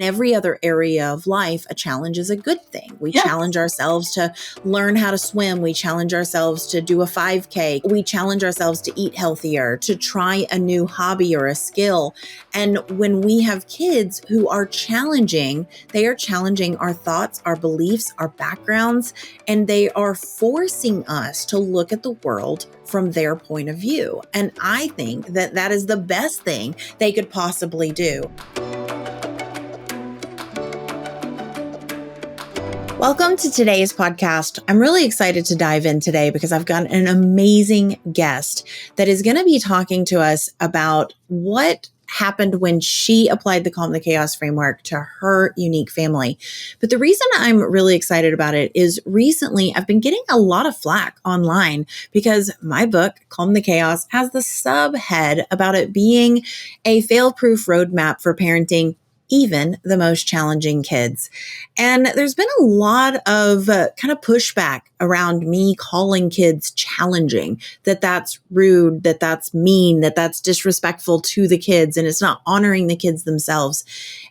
Every other area of life, a challenge is a good thing. We challenge ourselves to learn how to swim. We challenge ourselves to do a 5K. We challenge ourselves to eat healthier, to try a new hobby or a skill. And when we have kids who are challenging, they are challenging our thoughts, our beliefs, our backgrounds, and they are forcing us to look at the world from their point of view. And I think that that is the best thing they could possibly do. Welcome to today's podcast. I'm really excited to dive in today because I've got an amazing guest that is going to be talking to us about what happened when she applied the Calm the Chaos framework to her unique family. But the reason I'm really excited about it is recently I've been getting a lot of flack online because my book, Calm the Chaos, has the subhead about it being a fail-proof roadmap for parenting even the most challenging kids. And there's been a lot of kind of pushback around me calling kids challenging, that that's rude, that that's mean, that that's disrespectful to the kids, and it's not honoring the kids themselves.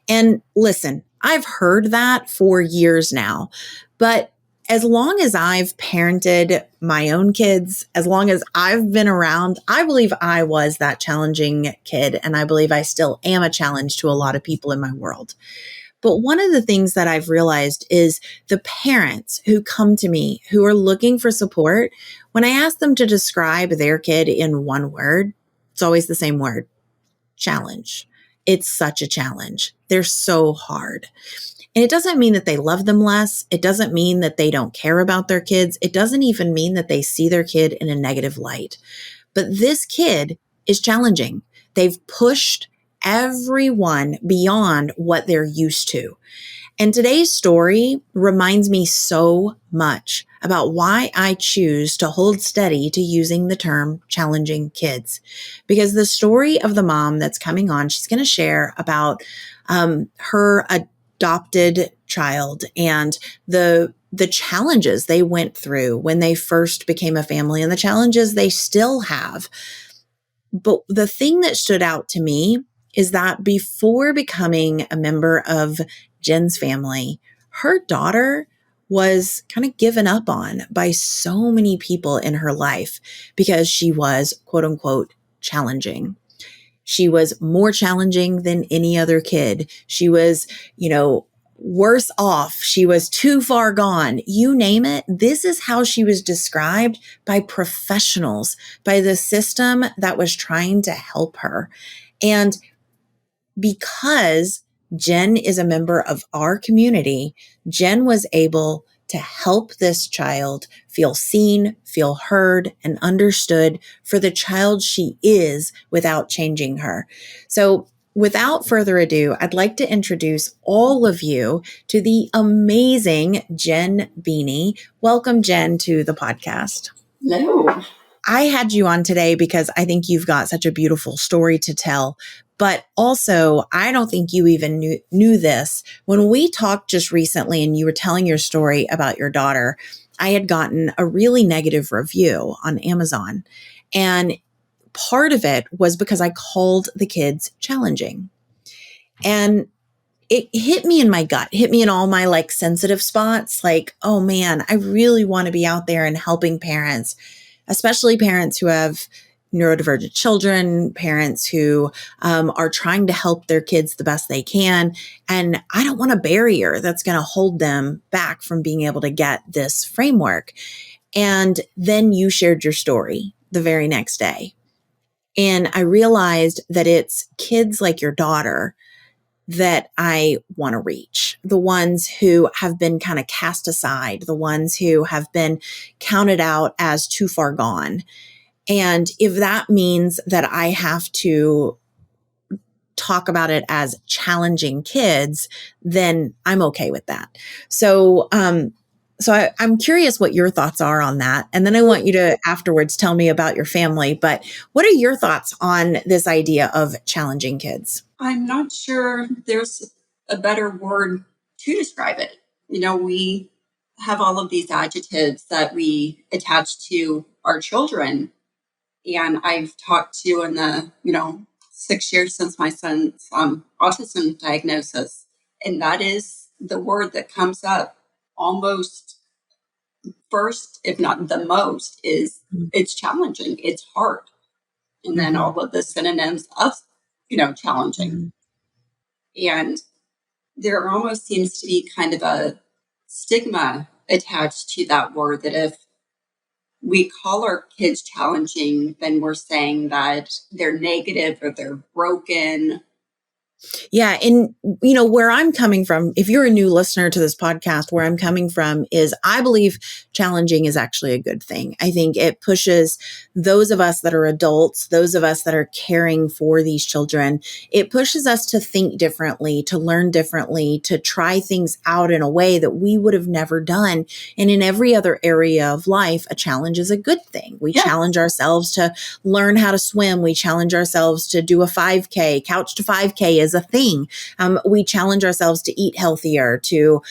And listen, I've heard that for years now, but as long as I've parented my own kids, as long as I've been around, I believe I was that challenging kid. And I believe I still am a challenge to a lot of people in my world. But one of the things that I've realized is the parents who come to me who are looking for support, when I ask them to describe their kid in one word, it's always the same word: challenge. It's such a challenge. They're so hard. And it doesn't mean that they love them less. It doesn't mean that they don't care about their kids. It doesn't even mean that they see their kid in a negative light. But this kid is challenging. They've pushed everyone beyond what they're used to. And today's story reminds me so much about why I choose to hold steady to using the term challenging kids. Because the story of the mom that's coming on, she's going to share about her adopted child and the challenges they went through when they first became a family and the challenges they still have. But the thing that stood out to me is that before becoming a member of Jen's family, her daughter was kind of given up on by so many people in her life because she was, quote unquote, challenging. She was more challenging than any other kid. She was, worse off. She was too far gone. You name it. This is how she was described by professionals, by the system that was trying to help her. And because Jen is a member of our community, Jen was able to help this child feel seen, feel heard, and understood for the child she is without changing her. So without further ado, I'd like to introduce all of you to the amazing Jen Beaney. Welcome, Jen, to the podcast. Hello. I had you on today because I think you've got such a beautiful story to tell. But also, I don't think you even knew this. When we talked just recently and you were telling your story about your daughter, I had gotten a really negative review on Amazon. And part of it was because I called the kids challenging. And it hit me in my gut, hit me in all my sensitive spots. Oh man, I really want to be out there and helping parents, especially parents who have neurodivergent children, parents who are trying to help their kids the best they can. And I don't want a barrier that's going to hold them back from being able to get this framework. And then you shared your story the very next day. And I realized that it's kids like your daughter that I want to reach, the ones who have been kind of cast aside, the ones who have been counted out as too far gone. And if that means that I have to talk about it as challenging kids, then I'm okay with that. So I'm curious what your thoughts are on that. And then I want you to afterwards tell me about your family. But what are your thoughts on this idea of challenging kids? I'm not sure there's a better word to describe it. We have all of these adjectives that we attach to our children. And I've talked to in the, 6 years since my son's autism diagnosis, And that is the word that comes up almost first, if not the most, is it's challenging, it's hard. And then all of the synonyms of, challenging. And there almost seems to be kind of a stigma attached to that word, that if we call our kids challenging, then we're saying that they're negative or they're broken. Yeah. And, where I'm coming from, if you're a new listener to this podcast, where I'm coming from is I believe challenging is actually a good thing. I think it pushes those of us that are adults, those of us that are caring for these children, it pushes us to think differently, to learn differently, to try things out in a way that we would have never done. And in every other area of life, a challenge is a good thing. We challenge ourselves to learn how to swim. We challenge ourselves to do a 5K. Couch to 5K is a thing. We challenge ourselves to eat healthier, to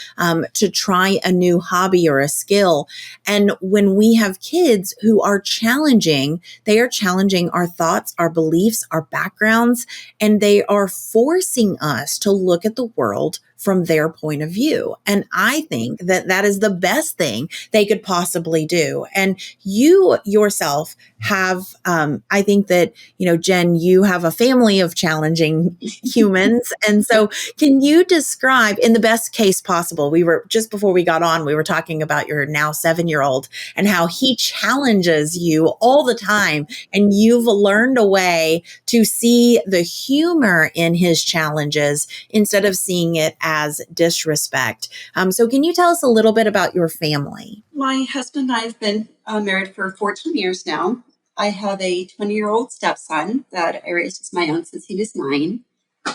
try a new hobby or a skill. And when we have kids who are challenging, they are challenging our thoughts, our beliefs, our backgrounds, and they are forcing us to look at the world from their point of view. And I think that that is the best thing they could possibly do. And you yourself have, I think that, Jen, you have a family of challenging humans. And so can you describe, in the best case possible, we were just before we got on, we were talking about your now 7-year-old and how he challenges you all the time. And you've learned a way to see the humor in his challenges instead of seeing it as disrespect. So can you tell us a little bit about your family? My husband and I have been married for 14 years now. I have a 20-year-old stepson that I raised as my own since he was 9.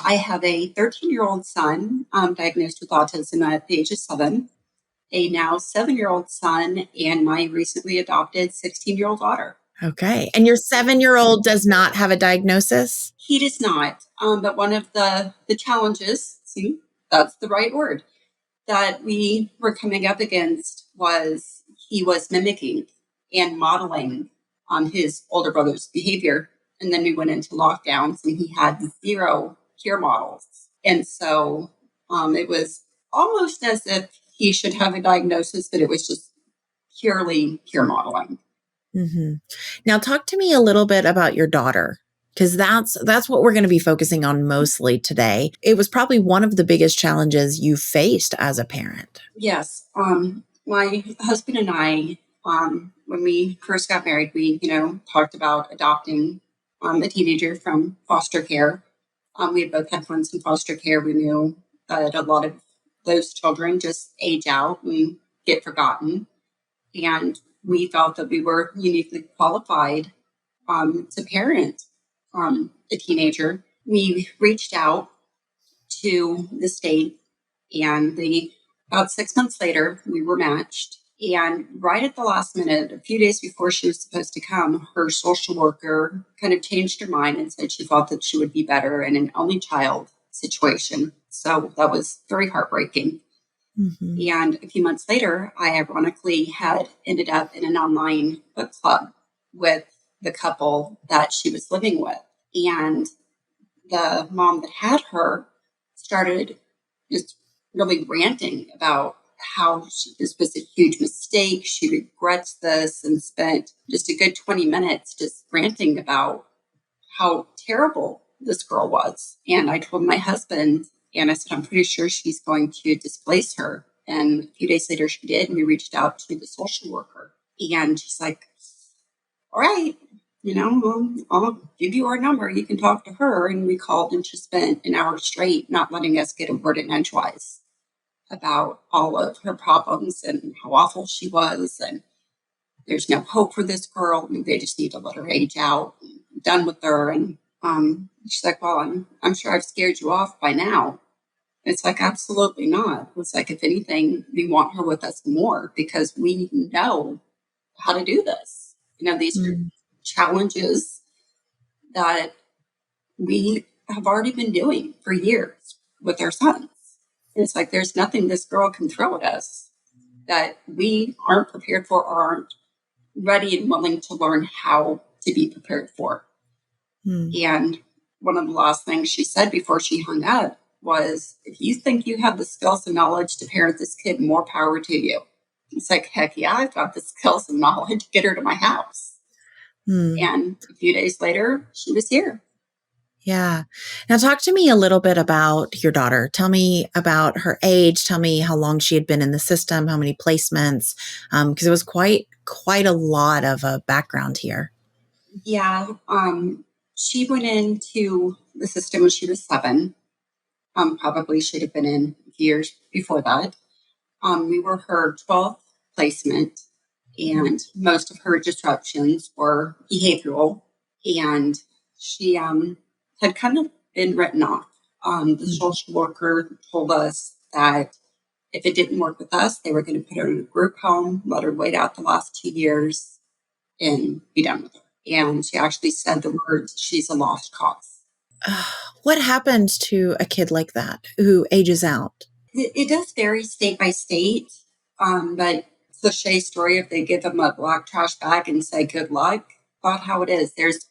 I have a 13-year-old son diagnosed with autism at the age of 7, a now 7-year-old son, and my recently adopted 16-year-old daughter. Okay. And your 7-year-old does not have a diagnosis? He does not. But one of the challenges, see, that's the right word, that we were coming up against was he was mimicking and modeling his older brother's behavior. And then we went into lockdowns and he had 0 peer models. And so it was almost as if he should have a diagnosis, but it was just purely peer modeling. Mm-hmm. Now, talk to me a little bit about your daughter, because that's what we're going to be focusing on mostly today. It was probably one of the biggest challenges you faced as a parent. Yes. My husband and I, when we first got married, we, talked about adopting a teenager from foster care. We had both had friends in foster care. We knew that a lot of those children just age out and get forgotten. And we felt that we were uniquely qualified to parent a teenager. We reached out to the state, and about 6 months later, we were matched. And right at the last minute, a few days before she was supposed to come, her social worker kind of changed her mind and said she thought that she would be better in an only child situation. So that was very heartbreaking. Mm-hmm. And a few months later, I ironically had ended up in an online book club with the couple that she was living with. And the mom that had her started just really ranting about how this was a huge mistake. She regrets this, and spent just a good 20 minutes just ranting about how terrible this girl was. And I told my husband, and I said, I'm pretty sure she's going to displace her. And a few days later she did, and we reached out to the social worker. And she's like, all right, I'll give you our number. You can talk to her. And we called, and she spent an hour straight not letting us get a word in edgewise about all of her problems and how awful she was. And there's no hope for this girl. I mean, they just need to let her age out. I'm done with her. And she's like, well, I'm sure I've scared you off by now. It's like, absolutely not. It's like, if anything, we want her with us more because we know how to do this. These are challenges that we have already been doing for years with our sons. And it's like, there's nothing this girl can throw at us that we aren't prepared for or aren't ready and willing to learn how to be prepared for. And one of the last things she said before she hung up was, if you think you have the skills and knowledge to parent this kid, more power to you. It's like, heck yeah, I've got the skills and knowledge. Get her to my house. And a few days later, she was here. Yeah. Now talk to me a little bit about your daughter. Tell me about her age. Tell me how long she had been in the system, how many placements, because it was quite a lot of a background here. Yeah. She went into the system when she was 7. Probably should have been in years before that. We were her 12th placement, and most of her disruptions were behavioral, and she had kind of been written off. The social worker told us that if it didn't work with us, they were going to put her in a group home, let her wait out the last 2 years, and be done with her. And she actually said the words, "She's a lost cause." What happens to a kid like that who ages out? It does vary state by state, but cliche story, if they give them a black trash bag and say good luck, about how it is. There's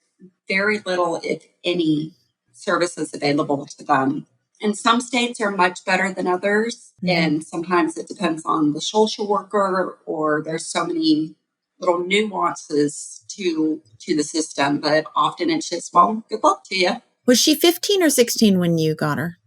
very little, if any, services available to them. And some states are much better than others. And sometimes it depends on the social worker, or there's so many little nuances to the system. But often it's just, well, good luck to you. Was she 15 or 16 when you got her?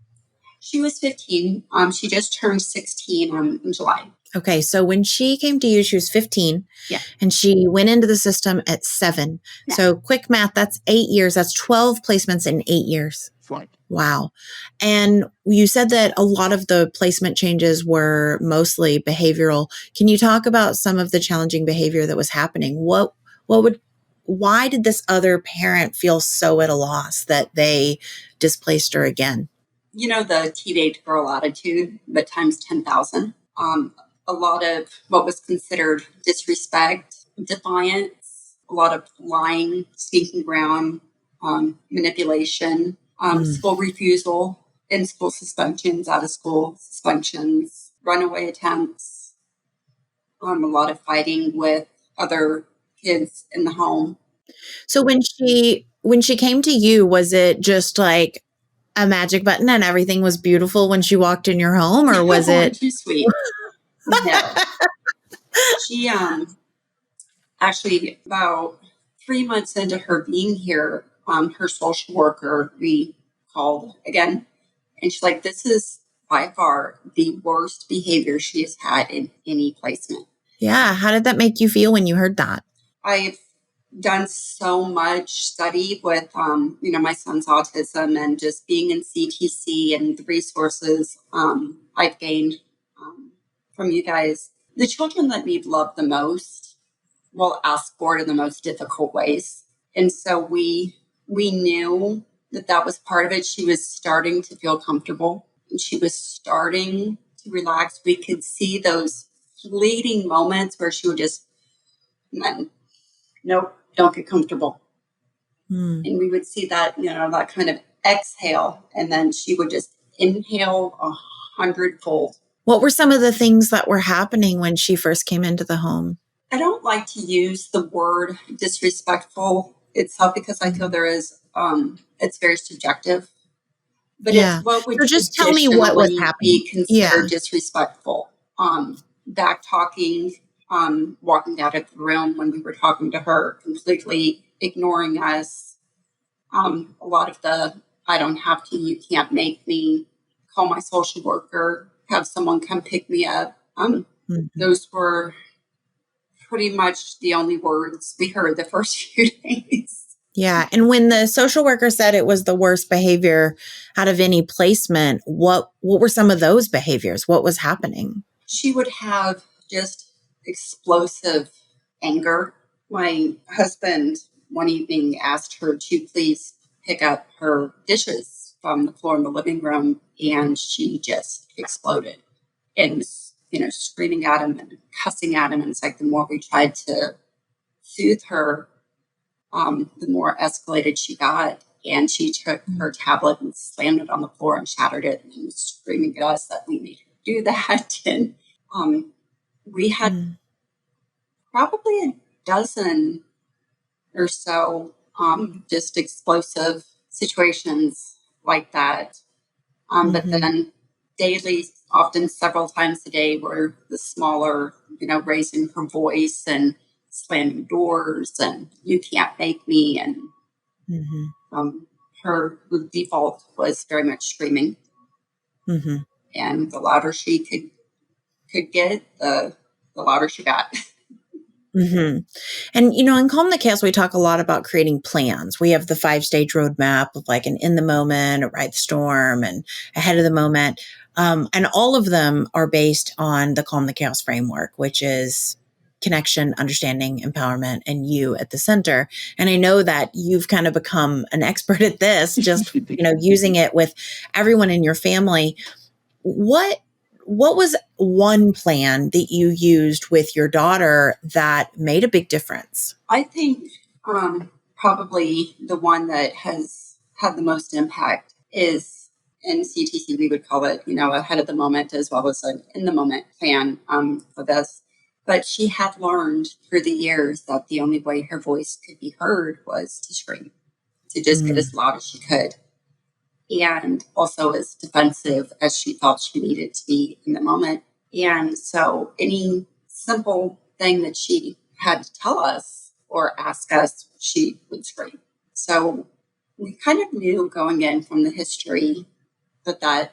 She was 15. She just turned 16 in July. Okay, so when she came to you, she was 15. Yeah. And she went into the system at 7. Yeah. So quick math, that's 8 years. That's 12 placements in 8 years. Right. Wow. And you said that a lot of the placement changes were mostly behavioral. Can you talk about some of the challenging behavior that was happening? Why did this other parent feel so at a loss that they displaced her again? You know, the teenage girl attitude, but times 10,000. A lot of what was considered disrespect, defiance, a lot of lying, sneaking around, manipulation, school refusal, in-school suspensions, out-of-school suspensions, runaway attempts, a lot of fighting with other kids in the home. So when she came to you, was it just like a magic button and everything was beautiful when she walked in your home, or was it too sweet? No. She actually, about 3 months into her being here, her social worker, we called again, and she's like, "This is by far the worst behavior she has had in any placement." Yeah. How did that make you feel when you heard that? I've done so much study with, my son's autism, and just being in CTC and the resources I've gained from you guys. The children that need love the most will ask for it in the most difficult ways. And so we knew that was part of it. She was starting to feel comfortable, and she was starting to relax. We could see those fleeting moments where she would just, nope, don't get comfortable. And we would see that, that kind of exhale, and then she would just inhale 100-fold. What were some of the things that were happening when she first came into the home? I don't like to use the word disrespectful itself, because I feel there is, it's very subjective. But Yeah. it's what would So just tell me what was happening. Be considered disrespectful. Back talking, walking out of the room when we were talking to her, completely ignoring us. A lot of the, "I don't have to, you can't make me," call my social worker, have someone come pick me up. Those were pretty much the only words we heard the first few days. Yeah. And when the social worker said it was the worst behavior out of any placement, what were some of those behaviors? What was happening? She would have just explosive anger. My husband one evening asked her to please pick up her dishes from the floor in the living room, and she just exploded and was, screaming at him and cussing at him. And it's like, the more we tried to soothe her, the more escalated she got. And she took her tablet and slammed it on the floor and shattered it, and was screaming at us that we made her do that. And we had probably a dozen or so just explosive situations like that. But then daily, often several times a day, were the smaller, raising her voice and slamming doors and you can't make me. And her default was very much screaming. And the louder she could get, the louder she got. And, in Calm the Chaos, we talk a lot about creating plans. We have the 5-stage roadmap of like an in the moment, a ride the storm, and ahead of the moment. And all of them are based on the Calm the Chaos framework, which is connection, understanding, empowerment, and you at the center. And I know that you've kind of become an expert at this, just, using it with everyone in your family. What was one plan that you used with your daughter that made a big difference? I think probably the one that has had the most impact is, in CTC, we would call it, ahead of the moment, as well as an in the moment plan for this. But she had learned through the years that the only way her voice could be heard was to scream, to just get as loud as she could. And also as defensive as she felt she needed to be in the moment. And so any simple thing that she had to tell us or ask us, she would scream. So we kind of knew going in from the history that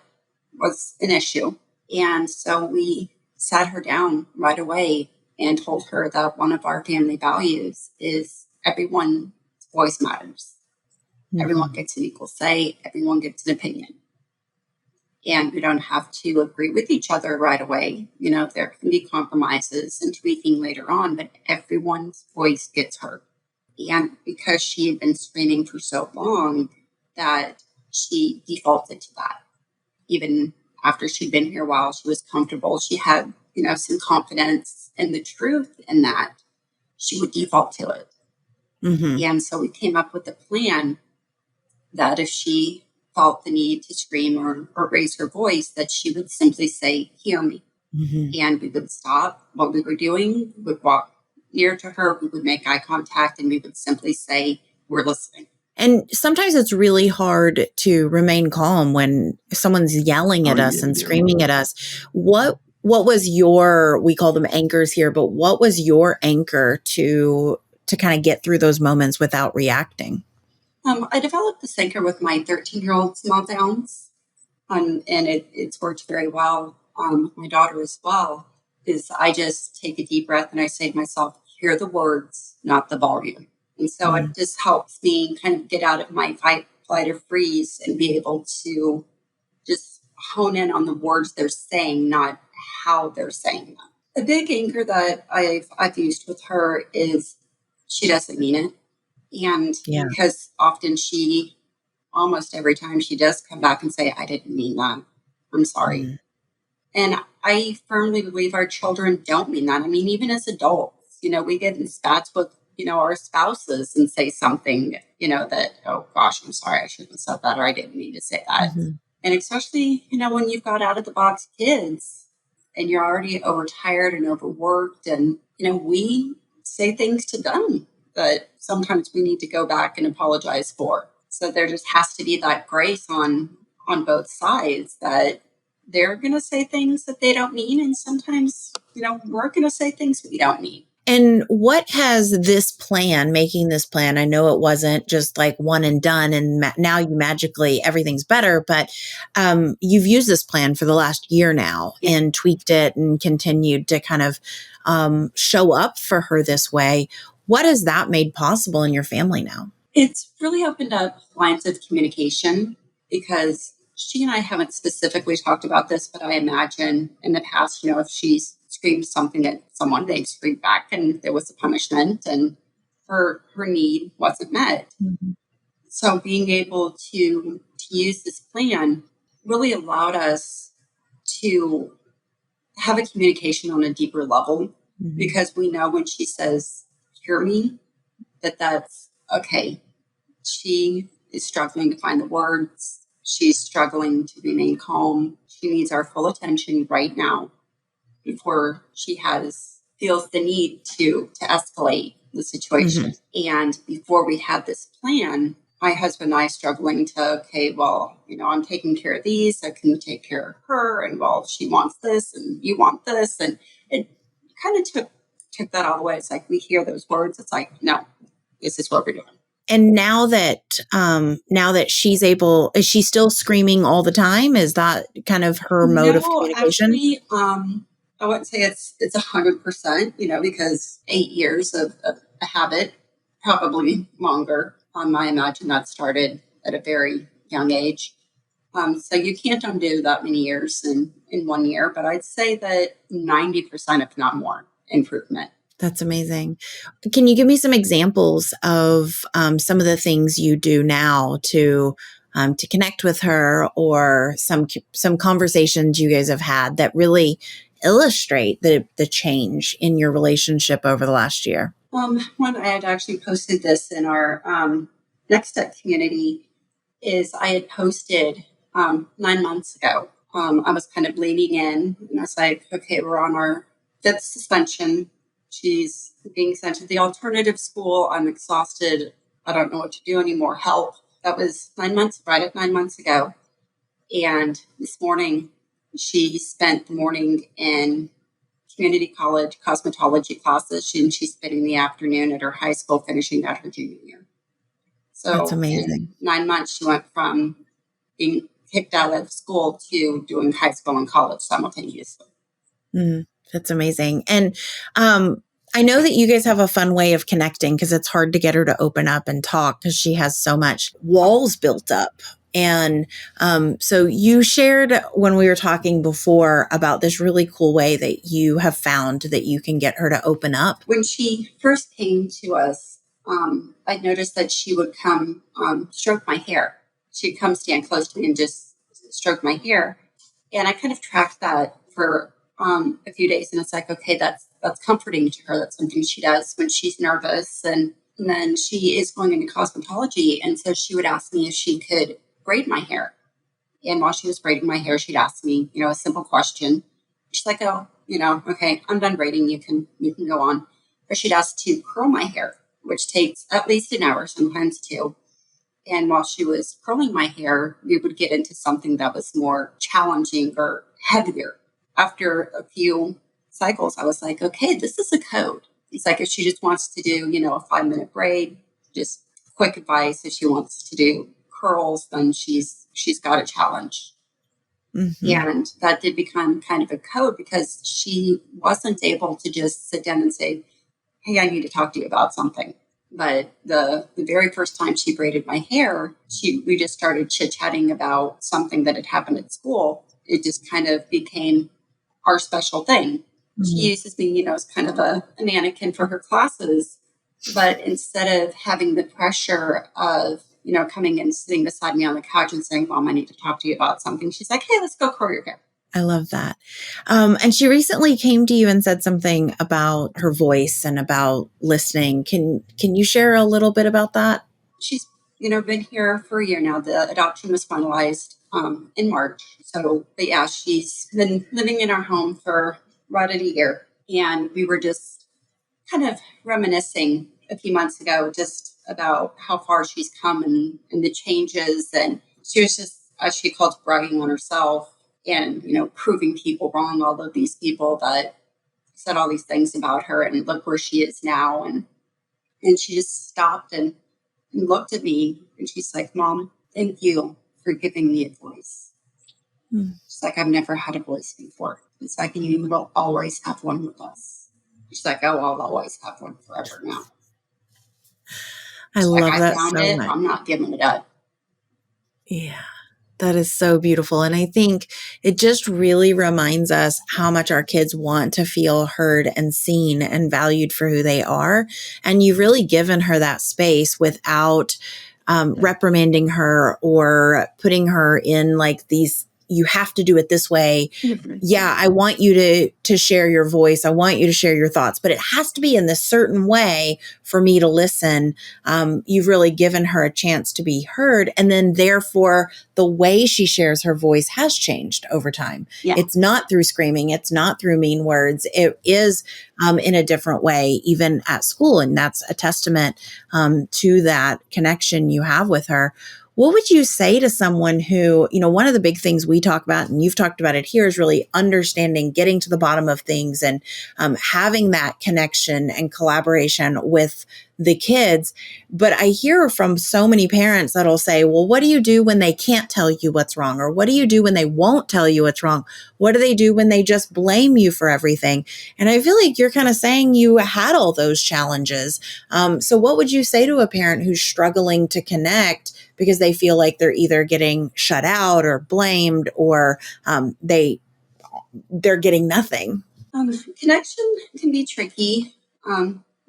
was an issue. And so we sat her down right away and told her that one of our family values is everyone's voice matters. Everyone gets an equal say. Everyone gets an opinion. And we don't have to agree with each other right away. There can be compromises and tweaking later on, but everyone's voice gets heard. And because she had been screaming for so long, that she defaulted to that. Even after she'd been here a while, she was comfortable. She had, some confidence in the truth in that she would default to it. And so we came up with a plan that if she felt the need to scream or raise her voice, that she would simply say, "Hear me." And we would stop what we were doing, we would walk near to her, we would make eye contact, and we would simply say, "We're listening." And sometimes it's really hard to remain calm when someone's yelling at us and screaming at us. What was your, we call them anchors here, but what was your anchor to kind of get through those moments without reacting? I developed this anchor with my 13-year-old meltdowns, and it's worked very well. My daughter as well, is I just take a deep breath and I say to myself, hear the words, not the volume. And so it just helps me kind of get out of my fight, flight, or freeze and be able to just hone in on the words they're saying, not how they're saying them. A big anchor that I've used with her is she doesn't mean it. And because often almost every time she does come back and say, I didn't mean that. I'm sorry. And I firmly believe our children don't mean that. I mean, even as adults, we get in spats with, our spouses and say something, that, oh gosh, I'm sorry, I shouldn't have said that, or I didn't mean to say that. And especially, when you've got out of the box kids and you're already overtired and overworked, and, we say things to them that sometimes we need to go back and apologize for. So there just has to be that grace on both sides, that they're going to say things that they don't mean. And sometimes, we're going to say things we don't mean. And what has this plan, making this plan, I know it wasn't just like one and done and now you magically, everything's better, but you've used this plan for the last year now and tweaked it and continued to kind of show up for her this way. What has that made possible in your family now? It's really opened up lines of communication, because she and I haven't specifically talked about this, but I imagine in the past, if she screamed something at someone, they'd scream back and there was a punishment and her need wasn't met. So being able to use this plan really allowed us to have a communication on a deeper level, because we know when she says, hear me, that's okay. She is struggling to find the words. She's struggling to remain calm. She needs our full attention right now before she feels the need to escalate the situation. And before we had this plan, my husband and I struggling to, okay, well, I'm taking care of these, so can you take care of her? And well, she wants this and you want this. And it kind of took that all the way. It's like we hear those words. It's like, no, this is what we're doing. And now that she's able, is she still screaming all the time? Is that kind of her mode of No, communication? actually, I wouldn't say it's 100%, because 8 years of a habit, probably longer. I imagine that started at a very young age. So you can't undo that many years in 1 year, but I'd say that 90%, if not more, improvement. That's amazing. Can you give me some examples of some of the things you do now to connect with her, or some conversations you guys have had that really illustrate the change in your relationship over the last year? One, I had actually posted this in our Next Step community, is I had posted 9 months ago. I was kind of leaning in, and I was like, okay, we're on our 5th suspension. She's being sent to the alternative school. I'm exhausted. I don't know what to do anymore. Help. That was right at 9 months ago. And this morning, she spent the morning in community college cosmetology classes, and she's spending the afternoon at her high school, finishing out her junior year. So That's amazing. in 9 months, she went from being kicked out of school to doing high school and college simultaneously. That's amazing. And I know that you guys have a fun way of connecting, because it's hard to get her to open up and talk because she has so much walls built up. And so you shared when we were talking before about this really cool way that you have found that you can get her to open up. When she first came to us, I noticed that she would come stroke my hair. She'd come stand close to me and just stroke my hair. And I kind of tracked that for a few days. And it's like, okay, that's comforting to her. That's something she does when she's nervous. And then she is going into cosmetology. And so she would ask me if she could braid my hair. And while she was braiding my hair, she'd ask me, a simple question. She's like, oh, okay, I'm done braiding. You can go on. Or she'd ask to curl my hair, which takes at least an hour, sometimes 2. And while she was curling my hair, we would get into something that was more challenging or heavier. After a few cycles, I was like, okay, this is a code. It's like if she just wants to do, a 5-minute braid, just quick advice. If she wants to do curls, then she's got a challenge. Mm-hmm. And that did become kind of a code, because she wasn't able to just sit down and say, hey, I need to talk to you about something. But the very first time she braided my hair, we just started chit-chatting about something that had happened at school. It just kind of became our special thing. Mm-hmm. She uses me, as kind of a mannequin for her classes. But instead of having the pressure of, coming and sitting beside me on the couch and saying, Mom, I need to talk to you about something, she's like, hey, let's go curl your hair. I love that. And she recently came to you and said something about her voice and about listening. Can you share a little bit about that? She's, been here for a year now. The adoption was finalized in March. So, but yeah, she's been living in our home for right at a year. And we were just kind of reminiscing a few months ago just about how far she's come and the changes. And she was just, as she called, bragging on herself. And, proving people wrong, all of these people that said all these things about her, and look where she is now. And she just stopped and looked at me, and she's like, Mom, thank you for giving me a voice. She's like, I've never had a voice before. It's like, you will always have one with us. She's like, oh, I'll always have one forever now. I love that so much. I'm not giving it up. Yeah. That is so beautiful. And I think it just really reminds us how much our kids want to feel heard and seen and valued for who they are. And you've really given her that space without reprimanding her or putting her in like these, you have to do it this way. Mm-hmm. Yeah, I want you to share your voice. I want you to share your thoughts, but it has to be in this certain way for me to listen. You've really given her a chance to be heard. And then therefore the way she shares her voice has changed over time. Yeah. It's not through screaming. It's not through mean words. It is in a different way, even at school. And that's a testament to that connection you have with her. What would you say to someone who, one of the big things we talk about, and you've talked about it here, is really understanding, getting to the bottom of things and having that connection and collaboration with the kids. But I hear from so many parents that'll say, well, what do you do when they can't tell you what's wrong? Or what do you do when they won't tell you what's wrong? What do they do when they just blame you for everything? And I feel like you're kind of saying you had all those challenges. So what would you say to a parent who's struggling to connect because they feel like they're either getting shut out or blamed, or they're getting nothing? Connection can be tricky,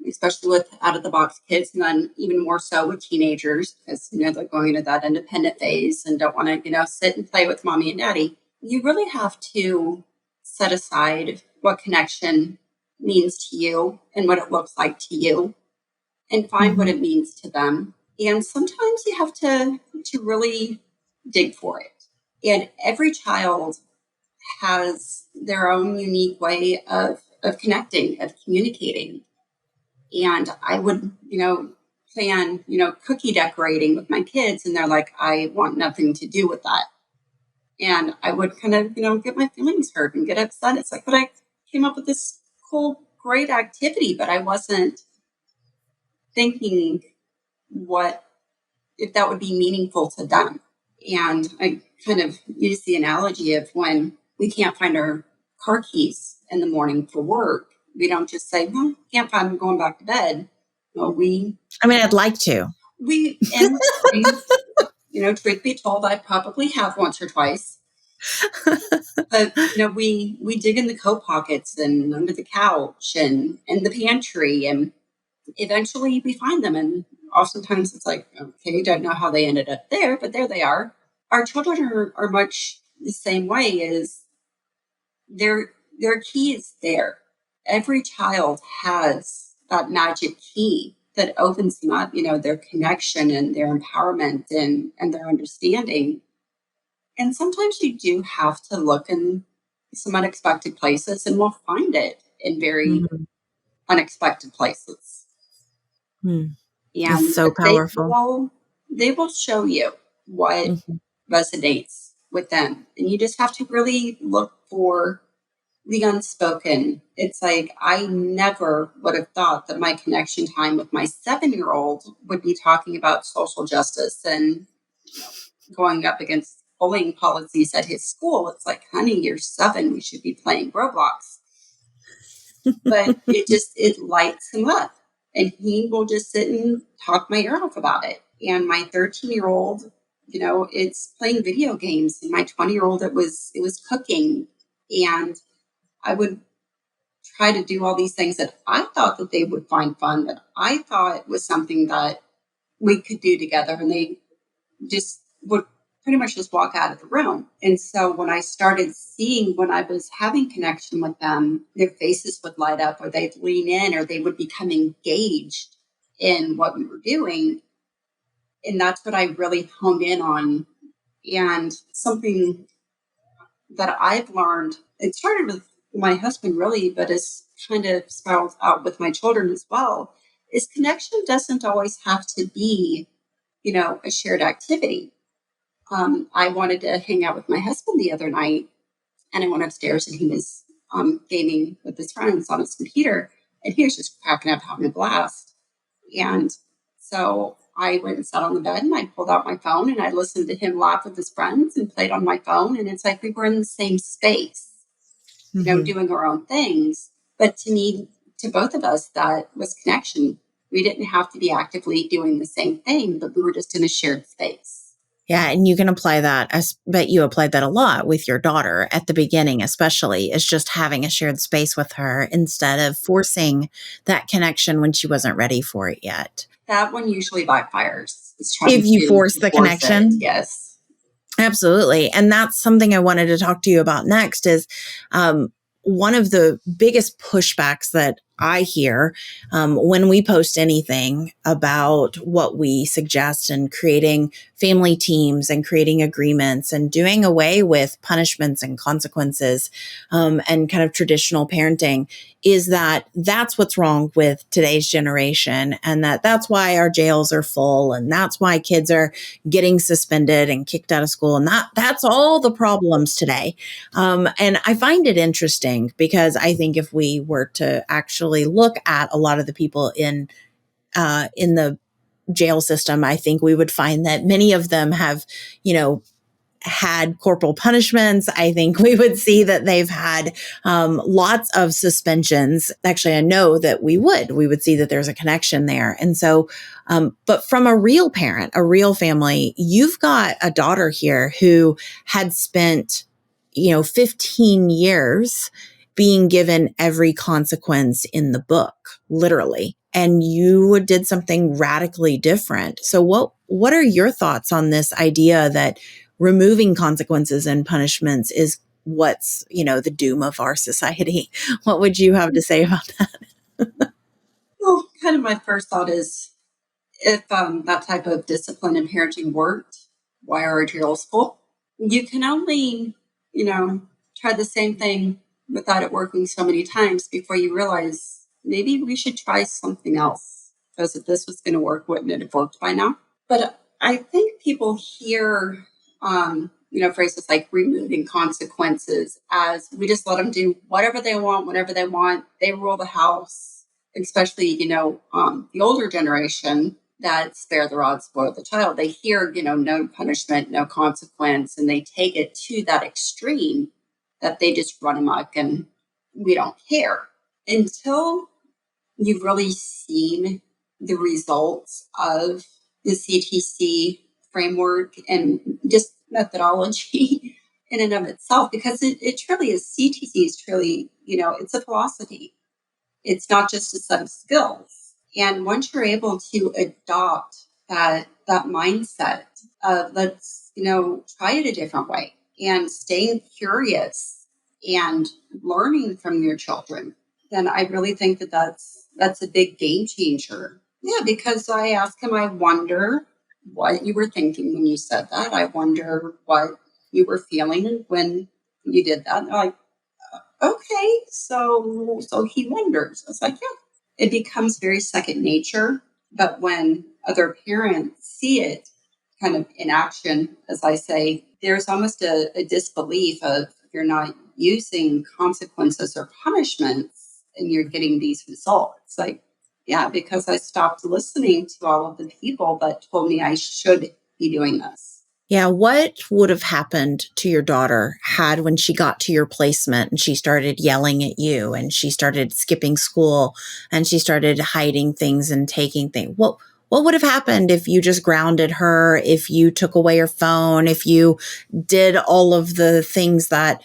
especially with out of the box kids, and then even more so with teenagers, because they're going into that independent phase and don't want to sit and play with mommy and daddy. You really have to set aside what connection means to you and what it looks like to you, and find what it means to them. And sometimes you have to really dig for it. And every child has their own unique way of connecting, of communicating. And I would, plan, cookie decorating with my kids, and they're like, I want nothing to do with that. And I would kind of, get my feelings hurt and get upset. It's like, but I came up with this cool, great activity, but I wasn't thinking what if that would be meaningful to them. And I kind of use the analogy of when we can't find our car keys in the morning for work, we don't just say, well, can't find them, going back to bed. Well, I'd like to. And truth be told, I probably have once or twice. But we dig in the coat pockets and under the couch and in the pantry, and eventually we find them. And oftentimes it's like, okay, don't know how they ended up there, but there they are. Our children are much the same way. Is their key is there. Every child has that magic key that opens them up, their connection and their empowerment and their understanding. And sometimes you do have to look in some unexpected places, and we'll find it in very unexpected places. It's so powerful. They will show you what resonates with them. And you just have to really look for the unspoken. It's like, I never would have thought that my connection time with my 7-year-old would be talking about social justice and going up against bullying policies at his school. It's like, honey, you're 7. We should be playing Roblox. But it lights him up. And he will just sit and talk my ear off about it. And my 13-year-old, it's playing video games. And my 20-year-old, it was cooking. And I would try to do all these things that I thought that they would find fun, that I thought was something that we could do together. And they just would pretty much just walk out of the room. And so when I started seeing, when I was having connection with them, their faces would light up, or they'd lean in, or they would become engaged in what we were doing. And that's what I really honed in on. And something that I've learned, it started with my husband really, but it's kind of spiraled out with my children as well, is connection doesn't always have to be, a shared activity. I wanted to hang out with my husband the other night, and I went upstairs, and he was gaming with his friends on his computer, and he was just cracking up, having a blast. And so I went and sat on the bed, and I pulled out my phone, and I listened to him laugh with his friends and played on my phone. And it's like we were in the same space, doing our own things. But to me, to both of us, that was connection. We didn't have to be actively doing the same thing, but we were just in a shared space. Yeah. And you can apply that. I bet you applied that a lot with your daughter at the beginning, especially, is just having a shared space with her instead of forcing that connection when she wasn't ready for it yet. That one usually backfires. If you force the connection. Yes. Absolutely. And that's something I wanted to talk to you about next is one of the biggest pushbacks that I hear when we post anything about what we suggest and creating family teams and creating agreements and doing away with punishments and consequences and kind of traditional parenting is that that's what's wrong with today's generation, and that's why our jails are full, and that's why kids are getting suspended and kicked out of school, and that's all the problems today. And I find it interesting because I think if we were to actually look at a lot of the people in the jail system, I think we would find that many of them have, had corporal punishments. I think we would see that they've had lots of suspensions. Actually, I know that we would see that there's a connection there. And so, but from a real parent, a real family, you've got a daughter here who had spent, 15 years being given every consequence in the book, literally. And you did something radically different. So what are your thoughts on this idea that removing consequences and punishments is what's, the doom of our society? What would you have to say about that? Well, kind of my first thought is if that type of discipline and parenting worked, why are our jails full? You can only, try the same thing without it working so many times before you realize maybe we should try something else. Because if this was going to work, wouldn't it have worked by now? But I think people hear, phrases like removing consequences as we just let them do whatever they want, whenever they want. They rule the house, especially, the older generation that spare the rod, spoil the child. They hear, no punishment, no consequence, and they take it to that extreme that they just run amok and we don't care. Until you've really seen the results of the CTC framework and just methodology in and of itself, because it truly is, CTC is truly, it's a philosophy. It's not just a set of skills. And once you're able to adopt that mindset of let's, try it a different way and staying curious and learning from your children, then I really think that's a big game changer. Yeah, because I asked him, I wonder what you were thinking when you said that. I wonder what you were feeling when you did that. And they're like, okay, so he wonders. It's like, yeah, it becomes very second nature. But when other parents see it kind of in action, as I say, there's almost a disbelief of you're not using consequences or punishments and you're getting these results. Like, yeah, because I stopped listening to all of the people that told me I should be doing this. Yeah. What would have happened to your daughter when she got to your placement and she started yelling at you and she started skipping school and she started hiding things and taking things? What would have happened if you just grounded her, if you took away her phone, if you did all of the things that,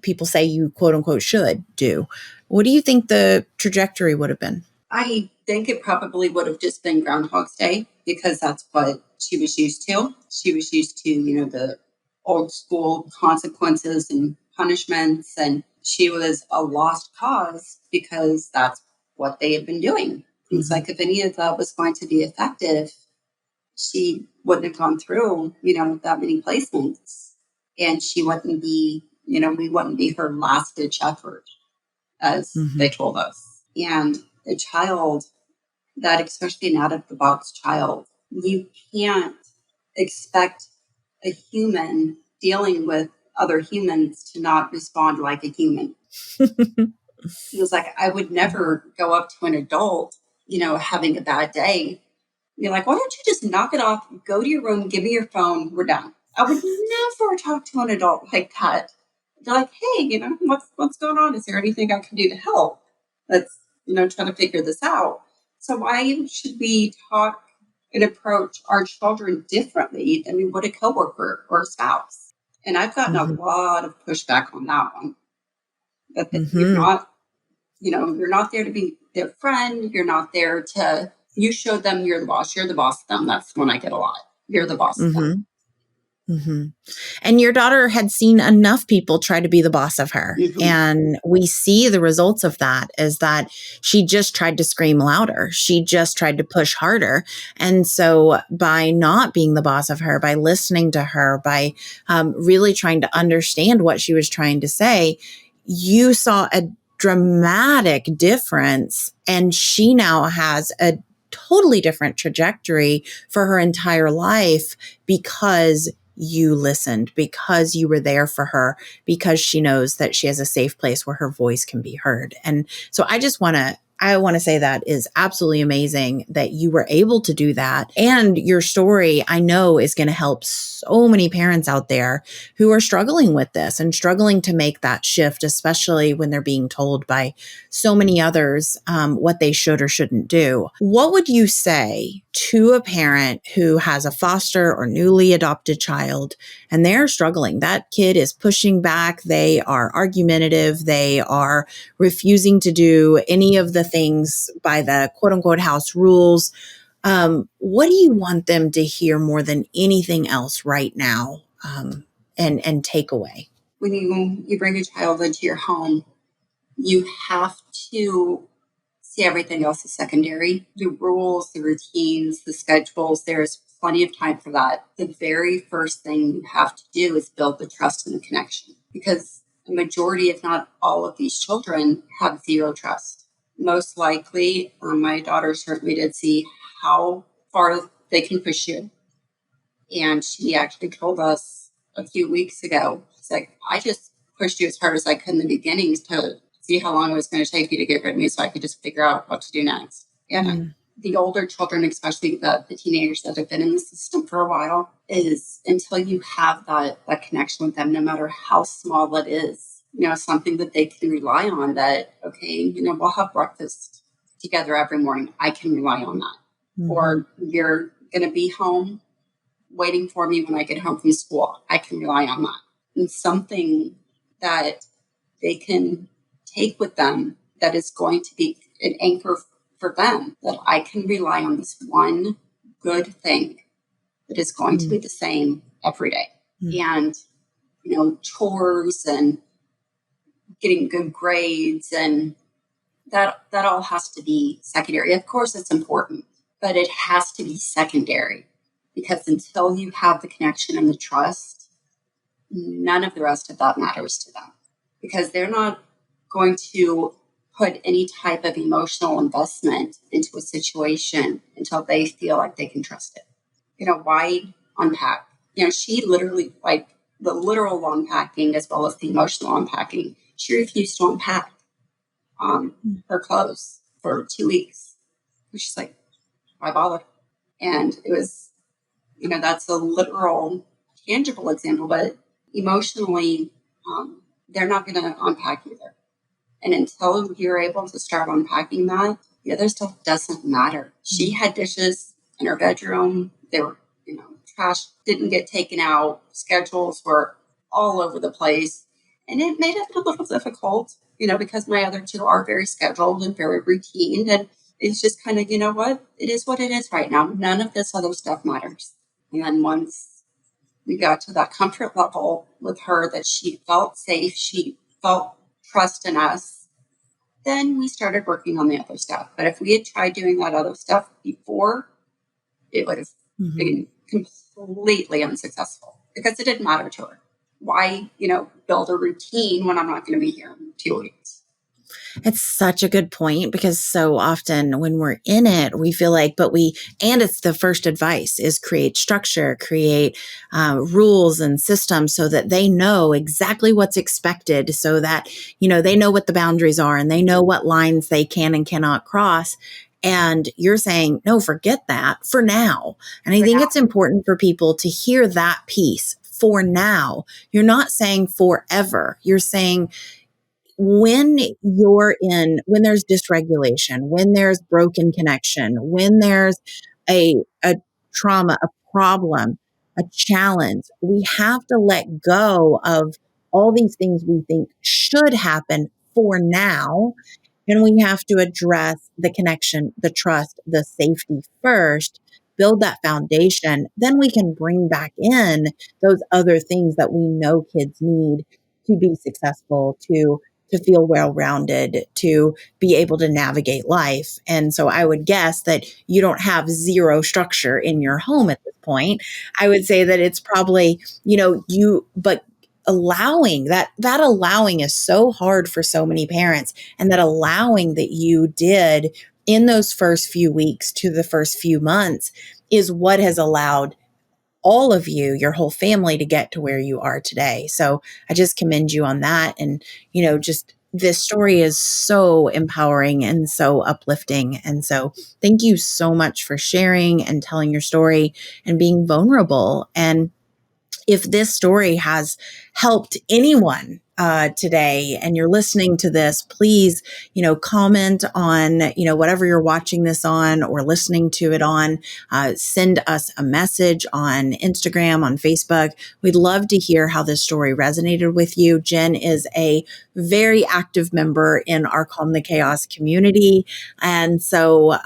people say you quote unquote should do? What do you think the trajectory would have been? I think it probably would have just been Groundhog's Day because that's what she was used to. She was used to, the old school consequences and punishments, and she was a lost cause because that's what they had been doing. Mm-hmm. It's like if any of that was going to be effective, she wouldn't have gone through, that many placements, and she wouldn't be, we wouldn't be her last ditch effort, as mm-hmm. they told us. And a child that, especially an out of the box child, you can't expect a human dealing with other humans to not respond like a human. He was like, I would never go up to an adult, having a bad day. You're like, why don't you just knock it off, go to your room, give me your phone, we're done. I would never talk to an adult like that. They're like, hey, what's going on? Is there anything I can do to help? Let's, try to figure this out. So why should we talk and approach our children differently than we would a coworker or a spouse? And I've gotten mm-hmm. a lot of pushback on that one. That mm-hmm. you're not there to be their friend. You're not there to, you show them you're the boss. You're the boss of them. That's when I get a lot. You're the boss mm-hmm. of them. Hmm. And your daughter had seen enough people try to be the boss of her. Mhm. And we see the results of that is that she just tried to scream louder. She just tried to push harder. And so by not being the boss of her, by listening to her, by really trying to understand what she was trying to say, you saw a dramatic difference. And she now has a totally different trajectory for her entire life because you listened, because you were there for her, because she knows that she has a safe place where her voice can be heard. And so I want to say that is absolutely amazing that you were able to do that. And your story, I know, is going to help so many parents out there who are struggling with this and struggling to make that shift, especially when they're being told by so many others what they should or shouldn't do. What would you say to a parent who has a foster or newly adopted child and they're struggling? That kid is pushing back. They are argumentative. They are refusing to do any of the things by the quote unquote house rules. What do you want them to hear more than anything else right now and take away? When you bring a child into your home, you have to see everything else as secondary. The rules, the routines, the schedules, there's plenty of time for that. The very first thing you have to do is build the trust and the connection, because the majority, if not all of these children, have zero trust. Most likely, my daughter certainly did see how far they can push you. And she actually told us a few weeks ago, she's like, I just pushed you as hard as I could in the beginning to see how long it was going to take you to get rid of me so I could just figure out what to do next. And the older children, especially the teenagers that have been in the system for a while, is until you have that connection with them, no matter how small it is, something that they can rely on, that, okay, we'll have breakfast together every morning. I can rely on that. Mm-hmm. Or you're going to be home waiting for me when I get home from school. I can rely on that. And something that they can take with them that is going to be an anchor for them, that I can rely on this one good thing that is going to be the same every day. And, chores and getting good grades, and that all has to be secondary. Of course, it's important, but it has to be secondary, because until you have the connection and the trust, none of the rest of that matters to them, because they're not going to put any type of emotional investment into a situation until they feel like they can trust it. Why unpack? She literally, like the literal unpacking as well as the emotional unpacking, she refused to unpack her clothes for 2 weeks. She's like, why bother? And it was, that's a literal, tangible example, but emotionally, they're not going to unpack either. And until you're able to start unpacking that, the other stuff doesn't matter. She had dishes in her bedroom. They were, trash didn't get taken out. Schedules were all over the place. And it made it a little difficult, because my other two are very scheduled and very routine. And it's just kind of, what? It is what it is right now. None of this other stuff matters. And then once we got to that comfort level with her, that she felt safe, she felt trust in us, then we started working on the other stuff. But if we had tried doing that other stuff before, it would have been completely unsuccessful, because it didn't matter to her. Why, build a routine when I'm not going to be here in 2 weeks? It's such a good point, because so often when we're in it, we feel like, and it's the first advice is create structure, create rules and systems so that they know exactly what's expected, so that, they know what the boundaries are and they know what lines they can and cannot cross. And you're saying, no, forget that for now. And I think it's important for people to hear that piece, for now. You're not saying forever. You're saying, when there's dysregulation, when there's broken connection, when there's a trauma, a problem, a challenge, we have to let go of all these things we think should happen for now. And we have to address the connection, the trust, the safety first, build that foundation, then we can bring back in those other things that we know kids need to be successful, to feel well-rounded, to be able to navigate life. And so I would guess that you don't have zero structure in your home at this point. I would say that it's probably, but allowing that allowing is so hard for so many parents. And that allowing that you did in those first few weeks to the first few months is what has allowed all of you, your whole family, to get to where you are today. So I just commend you on that. And, just this story is so empowering and so uplifting. And so thank you so much for sharing and telling your story and being vulnerable. And if this story has helped anyone today and you're listening to this, please, comment on, whatever you're watching this on or listening to it on. Send us a message on Instagram, on Facebook. We'd love to hear how this story resonated with you. Jen is a very active member in our Calm the Chaos community. And so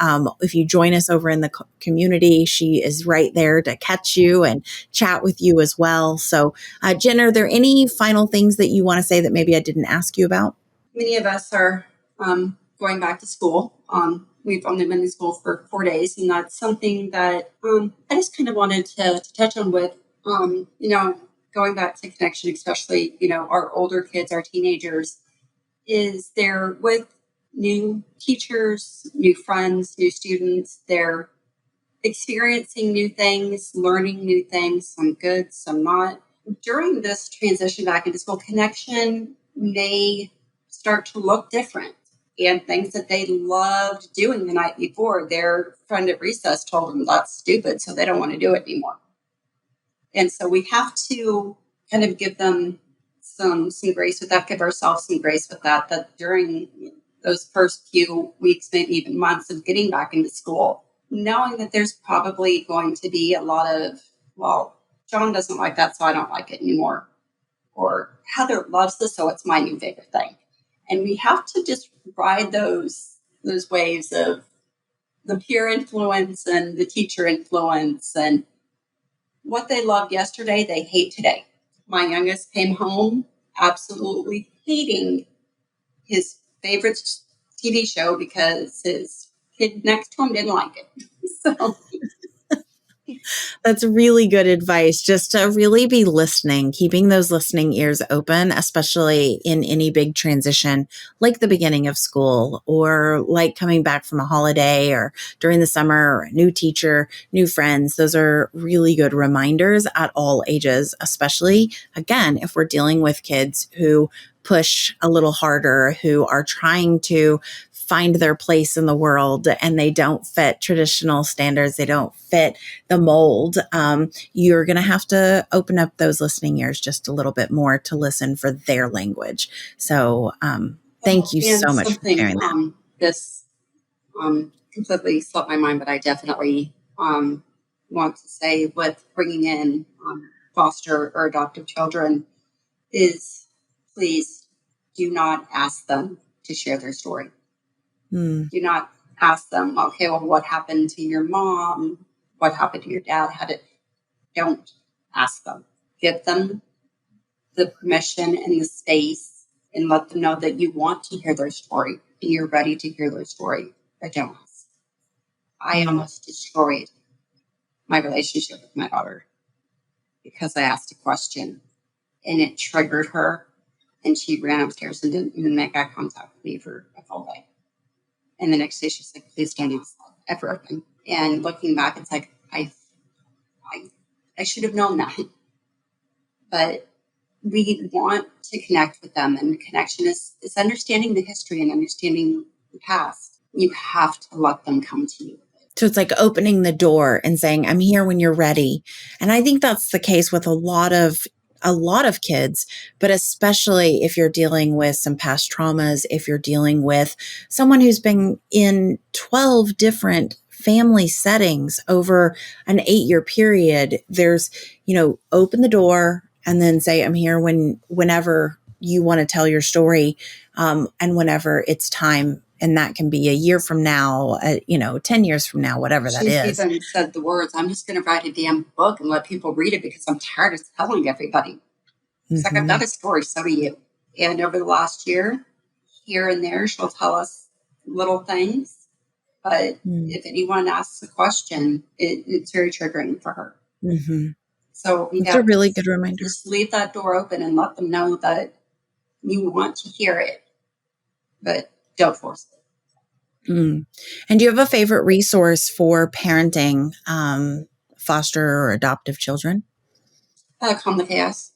if you join us over in the community, she is right there to catch you and chat with you as well. So, Jen, are there any final things that you want to say that maybe I didn't ask you about? Many of us are going back to school. We've only been in school for 4 days, and that's something that I just kind of wanted to touch on with, going back to connection, especially, our older kids, our teenagers, is they're with new teachers, new friends, new students. They're experiencing new things, learning new things, some good, some not. During this transition back into school, connection may start to look different. And things that they loved doing the night before, their friend at recess told them that's stupid, so they don't want to do it anymore. And so we have to kind of give them some grace with that, give ourselves some grace with that during those first few weeks, maybe even months of getting back into school, knowing that there's probably going to be a lot of, well, John doesn't like that, so I don't like it anymore. Or Heather loves this, so it's my new favorite thing. And we have to just ride those waves of the peer influence and the teacher influence, and what they loved yesterday, they hate today. My youngest came home absolutely hating his favorite TV show because his kid next to him didn't like it. So That's really good advice, just to really be listening, keeping those listening ears open, especially in any big transition, like the beginning of school or like coming back from a holiday or during the summer, or a new teacher, new friends. Those are really good reminders at all ages, especially, again, if we're dealing with kids who push a little harder, who are trying to find their place in the world and they don't fit traditional standards. They don't fit the mold. You're going to have to open up those listening ears just a little bit more to listen for their language. So thank you so much for sharing that. This completely slipped my mind, but I definitely want to say with bringing in foster or adoptive children is, please do not ask them to share their story. Do not ask them, okay, well, what happened to your mom? What happened to your dad? Don't ask them. Give them the permission and the space and let them know that you want to hear their story and you're ready to hear their story. But don't ask. I almost destroyed my relationship with my daughter because I asked a question and it triggered her, and she ran upstairs and didn't even make eye contact with me for a full day. And the next day she's like, please don't ask ever again. And looking back, it's like, I should have known that. But we want to connect with them. And connection is understanding the history and understanding the past. You have to let them come to you. So it's like opening the door and saying, I'm here when you're ready. And I think that's the case with a lot of kids, but especially if you're dealing with some past traumas, if you're dealing with someone who's been in 12 different family settings over an 8-year period, there's, open the door and then say, I'm here whenever you want to tell your story, and whenever it's time And that can be a year from now, 10 years from now, whatever that is. She's even said the words, I'm just going to write a damn book and let people read it because I'm tired of telling everybody. It's like, I've got a story, so do you. And over the last year, here and there, she'll tell us little things. But if anyone asks a question, it's very triggering for her. Mm-hmm. So it's a really good reminder. Just leave that door open and let them know that you want to hear it, but don't force it. And do you have a favorite resource for parenting foster or adoptive children? Calm the Chaos.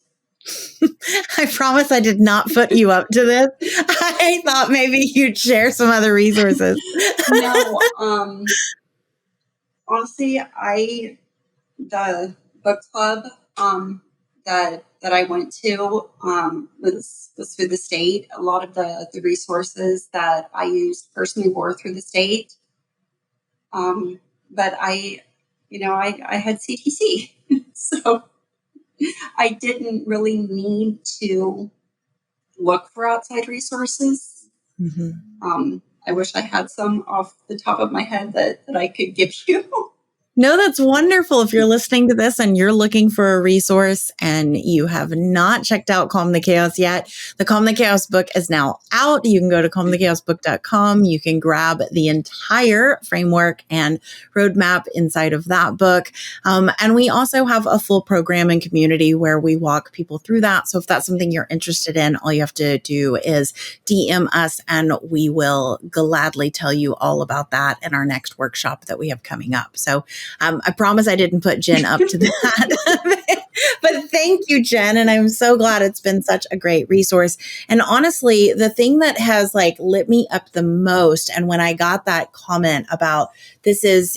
I promise I did not put you up to this. I thought maybe you'd share some other resources. No, honestly, the book club that I went to was through the state. A lot of the resources that I used personally were through the state. But I had CTC, so I didn't really need to look for outside resources. Mm-hmm. I wish I had some off the top of my head that I could give you. No, that's wonderful. If you're listening to this and you're looking for a resource and you have not checked out Calm the Chaos yet, the Calm the Chaos book is now out. You can go to calmthechaosbook.com. You can grab the entire framework and roadmap inside of that book. And we also have a full program and community where we walk people through that. So if that's something you're interested in, all you have to do is DM us and we will gladly tell you all about that in our next workshop that we have coming up. So I promise I didn't put Jen up to that, but thank you, Jen. And I'm so glad it's been such a great resource. And honestly, the thing that has lit me up the most, and when I got that comment about this is,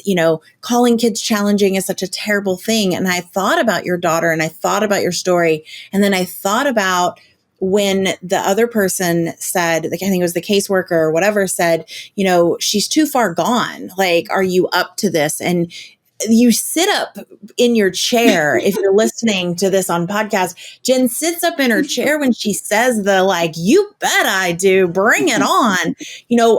calling kids challenging is such a terrible thing. And I thought about your daughter and I thought about your story. And then I thought about when the other person said, I think it was the caseworker or whatever said, she's too far gone. Are you up to this? And you sit up in your chair. If you're listening to this on podcast, Jen sits up in her chair when she says you bet I do, bring it on.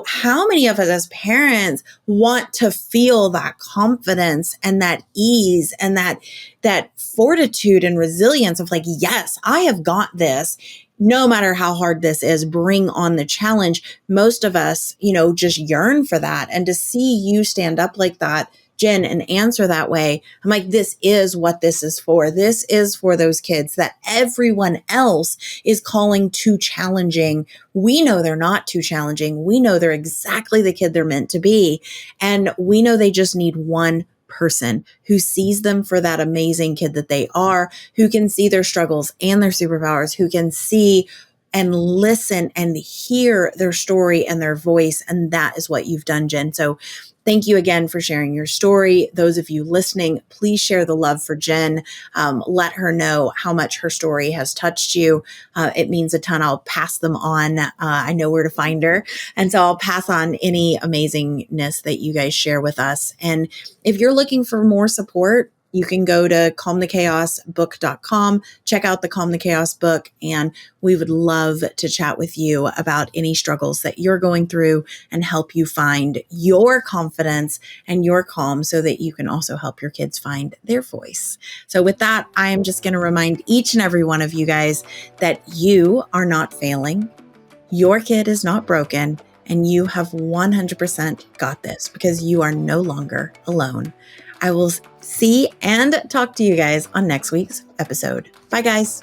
How many of us as parents want to feel that confidence and that ease and that fortitude and resilience of yes, I have got this. No matter how hard this is, bring on the challenge. Most of us, just yearn for that. And to see you stand up like that, Jen, and answer that way, I'm like, this is what this is for. This is for those kids that everyone else is calling too challenging. We know they're not too challenging. We know they're exactly the kid they're meant to be. And we know they just need one person who sees them for that amazing kid that they are, who can see their struggles and their superpowers, who can see and listen and hear their story and their voice. And that is what you've done, Jen. So thank you again for sharing your story. Those of you listening, please share the love for Jen. Let her know how much her story has touched you. It means a ton. I'll pass them on. I know where to find her. And so I'll pass on any amazingness that you guys share with us. And if you're looking for more support, you can go to calmthechaosbook.com, check out the Calm the Chaos book, and we would love to chat with you about any struggles that you're going through and help you find your confidence and your calm so that you can also help your kids find their voice. So with that, I am just going to remind each and every one of you guys that you are not failing. Your kid is not broken, and you have 100% got this because you are no longer alone. I will see and talk to you guys on next week's episode. Bye, guys.